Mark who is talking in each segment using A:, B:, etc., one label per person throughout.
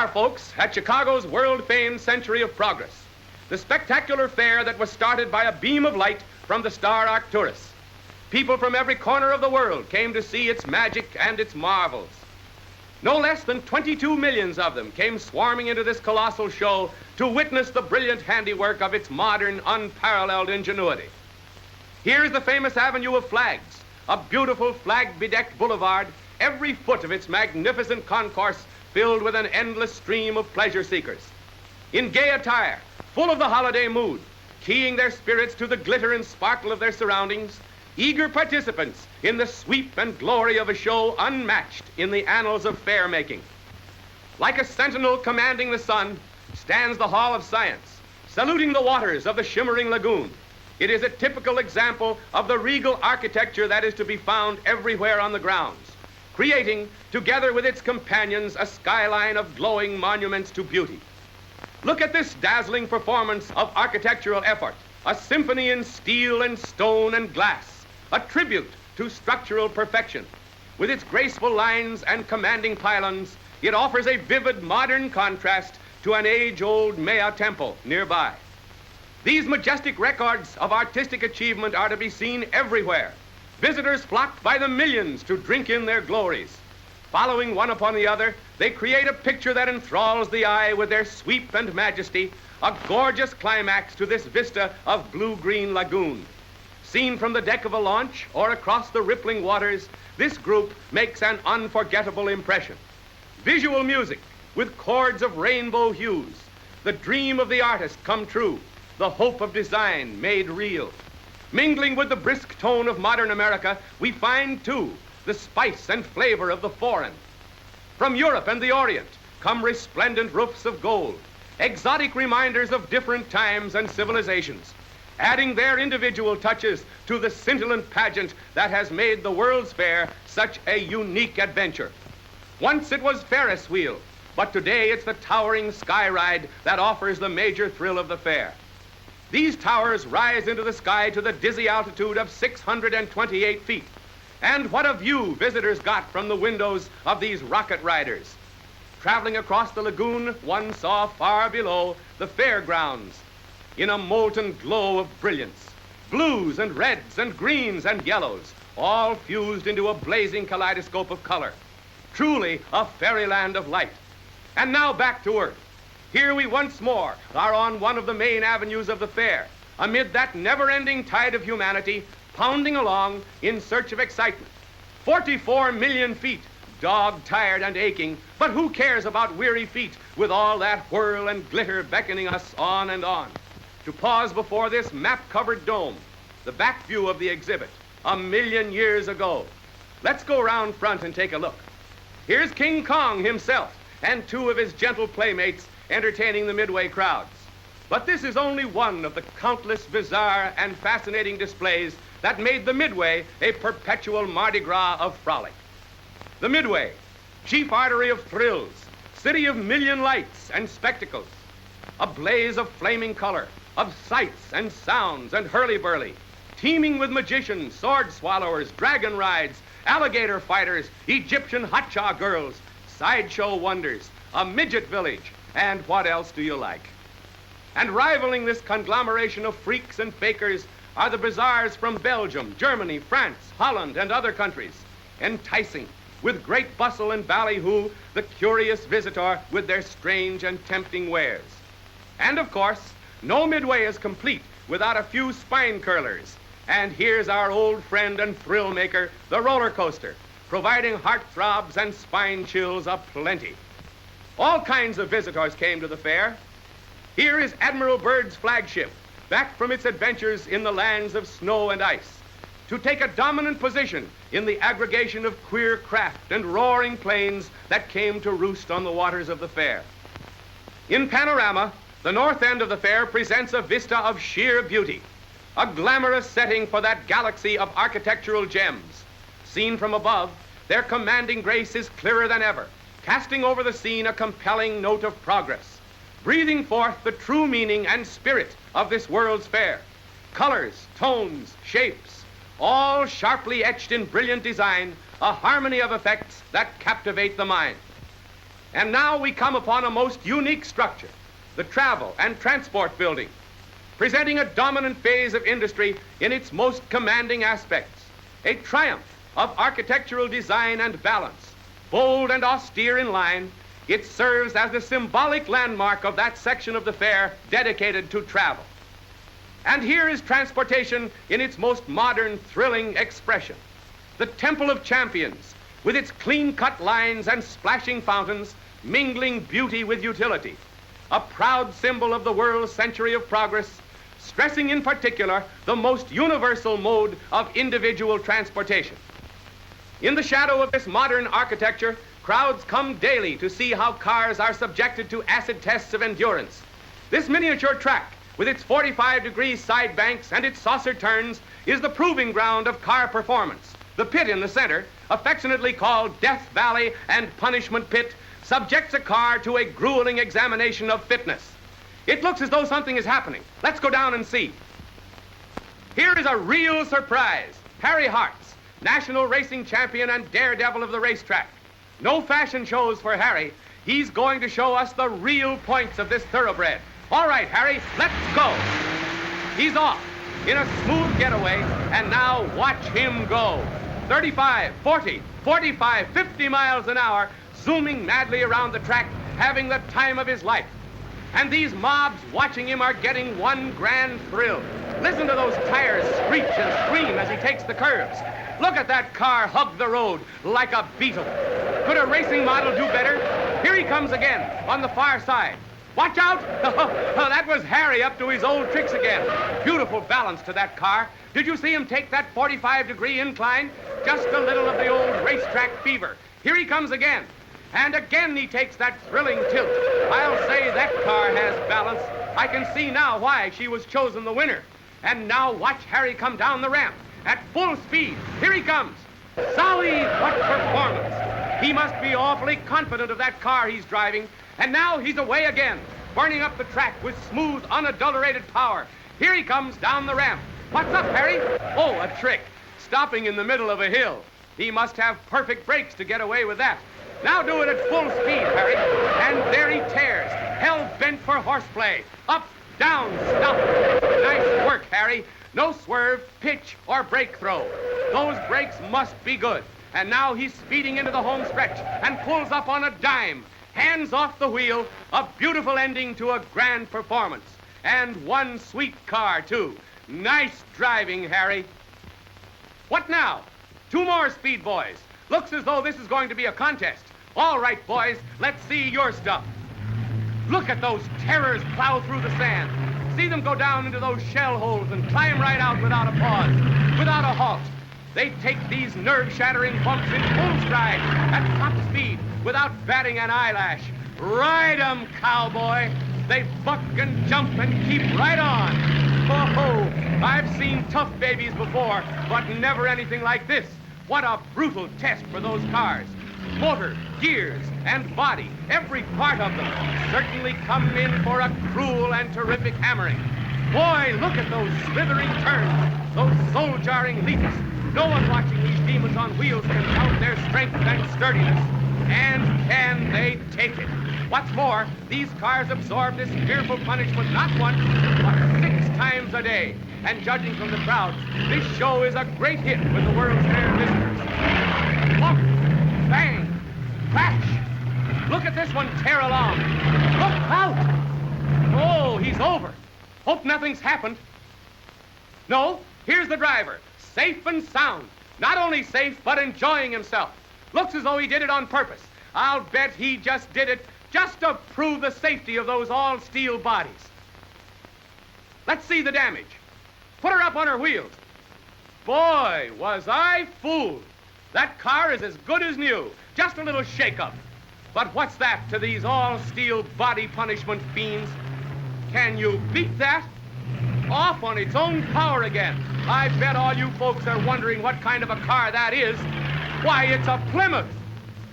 A: are, folks, at Chicago's world-famed Century of Progress, the spectacular fair that was started by a beam of light from the star Arcturus. People from every corner of the world came to see its magic and its marvels. No less than 22 millions of them came swarming into this colossal show to witness the brilliant handiwork of its modern, unparalleled ingenuity. Here's the famous Avenue of Flags, a beautiful flag-bedecked boulevard, every foot of its magnificent concourse filled with an endless stream of pleasure seekers. In gay attire, full of the holiday mood, keying their spirits to the glitter and sparkle of their surroundings, eager participants in the sweep and glory of a show unmatched in the annals of fair making. Like a sentinel commanding the sun stands the Hall of Science, saluting the waters of the shimmering lagoon. It is a typical example of the regal architecture that is to be found everywhere on the grounds, creating, together with its companions, a skyline of glowing monuments to beauty. Look at this dazzling performance of architectural effort, a symphony in steel and stone and glass, a tribute to structural perfection. With its graceful lines and commanding pylons, it offers a vivid modern contrast to an age-old Maya temple nearby. These majestic records of artistic achievement are to be seen everywhere. Visitors flock by the millions to drink in their glories. Following one upon the other, they create a picture that enthralls the eye with their sweep and majesty, a gorgeous climax to this vista of blue-green lagoon. Seen from the deck of a launch or across the rippling waters, this group makes an unforgettable impression. Visual music with chords of rainbow hues, the dream of the artist come true, the hope of design made real. Mingling with the brisk tone of modern America, we find, too, the spice and flavor of the foreign. From Europe and the Orient come resplendent roofs of gold, exotic reminders of different times and civilizations, adding their individual touches to the scintillant pageant that has made the World's Fair such a unique adventure. Once it was Ferris wheel, but today it's the towering sky ride that offers the major thrill of the fair. These towers rise into the sky to the dizzy altitude of 628 feet. And what a view visitors got from the windows of these rocket riders. Traveling across the lagoon, one saw far below the fairgrounds in a molten glow of brilliance. Blues and reds and greens and yellows, all fused into a blazing kaleidoscope of color. Truly a fairyland of light. And now back to Earth. Here we once more are on one of the main avenues of the fair, amid that never-ending tide of humanity pounding along in search of excitement. 44 million feet, dog-tired and aching, but who cares about weary feet with all that whirl and glitter beckoning us on and on? To pause before this map-covered dome, the back view of the exhibit, 1,000,000 years ago. Let's go round front and take a look. Here's King Kong himself and two of his gentle playmates entertaining the Midway crowds. But this is only one of the countless bizarre and fascinating displays that made the Midway a perpetual Mardi Gras of frolic. The Midway, chief artery of thrills, city of million lights and spectacles, a blaze of flaming color, of sights and sounds and hurly-burly, teeming with magicians, sword swallowers, dragon rides, alligator fighters, Egyptian hotcha girls, sideshow wonders, a midget village, and what else do you like? And rivaling this conglomeration of freaks and fakers are the bazaars from Belgium, Germany, France, Holland, and other countries, enticing with great bustle and ballyhoo the curious visitor with their strange and tempting wares. And of course, no Midway is complete without a few spine curlers. And here's our old friend and thrill maker, the roller coaster, providing heartthrobs and spine chills aplenty. All kinds of visitors came to the fair. Here is Admiral Byrd's flagship, back from its adventures in the lands of snow and ice, to take a dominant position in the aggregation of queer craft and roaring planes that came to roost on the waters of the fair. In panorama, the north end of the fair presents a vista of sheer beauty, a glamorous setting for that galaxy of architectural gems. Seen from above, their commanding grace is clearer than ever, casting over the scene a compelling note of progress, breathing forth the true meaning and spirit of this World's Fair. Colors, tones, shapes, all sharply etched in brilliant design, a harmony of effects that captivate the mind. And now we come upon a most unique structure, the Travel and Transport Building, presenting a dominant phase of industry in its most commanding aspects, a triumph of architectural design and balance. Bold and austere in line, it serves as the symbolic landmark of that section of the fair dedicated to travel. And here is transportation in its most modern, thrilling expression. The Temple of Champions, with its clean-cut lines and splashing fountains, mingling beauty with utility. A proud symbol of the world's century of progress, stressing in particular the most universal mode of individual transportation. In the shadow of this modern architecture, crowds come daily to see how cars are subjected to acid tests of endurance. This miniature track, with its 45-degree side banks and its saucer turns, is the proving ground of car performance. The pit in the center, affectionately called Death Valley and Punishment Pit, subjects a car to a grueling examination of fitness. It looks as though something is happening. Let's go down and see. Here is a real surprise. Harry Hartz, national racing champion and daredevil of the racetrack. No fashion shows for Harry. He's going to show us the real points of this thoroughbred. All right, Harry, let's go. He's off in a smooth getaway, and now watch him go. 35, 40, 45, 50 miles an hour, zooming madly around the track, having the time of his life. And these mobs watching him are getting one grand thrill. Listen to those tires screech and scream as he takes the curves. Look at that car hug the road like a beetle. Could a racing model do better? Here he comes again on the far side. Watch out! Oh, that was Harry up to his old tricks again. Beautiful balance to that car. Did you see him take that 45-degree incline? Just a little of the old racetrack fever. Here he comes again. And again he takes that thrilling tilt. I'll say that car has balance. I can see now why she was chosen the winner. And now watch Harry come down the ramp at full speed. Here he comes. Solly, what performance! He must be awfully confident of that car he's driving. And now he's away again, burning up the track with smooth, unadulterated power. Here he comes down the ramp. What's up, Harry? Oh, a trick. Stopping in the middle of a hill. He must have perfect brakes to get away with that. Now do it at full speed, Harry. And there he tears, hell-bent for horseplay. Up, down, stop. Nice work, Harry. No swerve, pitch, or brake throw. Those brakes must be good. And now he's speeding into the home stretch and pulls up on a dime. Hands off the wheel, a beautiful ending to a grand performance. And one sweet car, too. Nice driving, Harry. What now? Two more speed boys. Looks as though this is going to be a contest. All right, boys, let's see your stuff. Look at those terrors plow through the sand. See them go down into those shell holes and climb right out without a pause, without a halt. They take these nerve-shattering bumps in full stride at top speed without batting an eyelash. Ride 'em, cowboy. They buck and jump and keep right on. Oh, I've seen tough babies before, but never anything like this. What a brutal test for those cars. Motor, gears, and body, every part of them, certainly come in for a cruel and terrific hammering. Boy, look at those slithering turns, those soul-jarring leaps. No one watching these demons on wheels can doubt their strength and sturdiness. And can they take it? What's more, these cars absorb this fearful punishment not once, but 6 times a day. And judging from the crowds, this show is a great hit with the World's Fair visitors. Look! Bang! Crash! Look at this one tear along. Look out! Oh, he's over. Hope nothing's happened. No, here's the driver, safe and sound. Not only safe, but enjoying himself. Looks as though he did it on purpose. I'll bet he just did it just to prove the safety of those all-steel bodies. Let's see the damage. Put her up on her wheels. Boy, was I fooled. That car is as good as new. Just a little shake-up. But what's that to these all-steel body punishment fiends? Can you beat that? Off on its own power again. I bet all you folks are wondering what kind of a car that is. Why, it's a Plymouth.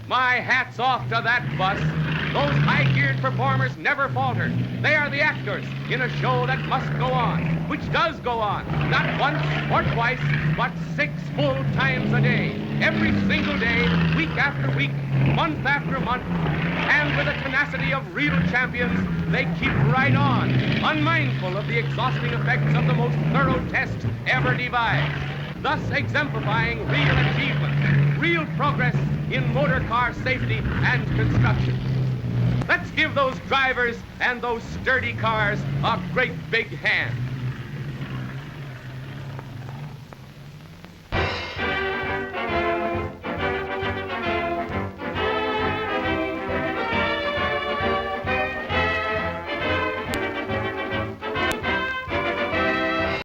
A: My hat's off to that bus. Those high-geared performers never falter. They are the actors in a show that must go on, which does go on, not once or twice, but 6 full times a day, every single day, week after week, month after month. And with the tenacity of real champions, they keep right on, unmindful of the exhausting effects of the most thorough test ever devised, thus exemplifying real achievement, real progress in motor car safety and construction. Let's give those drivers and those sturdy cars a great big hand.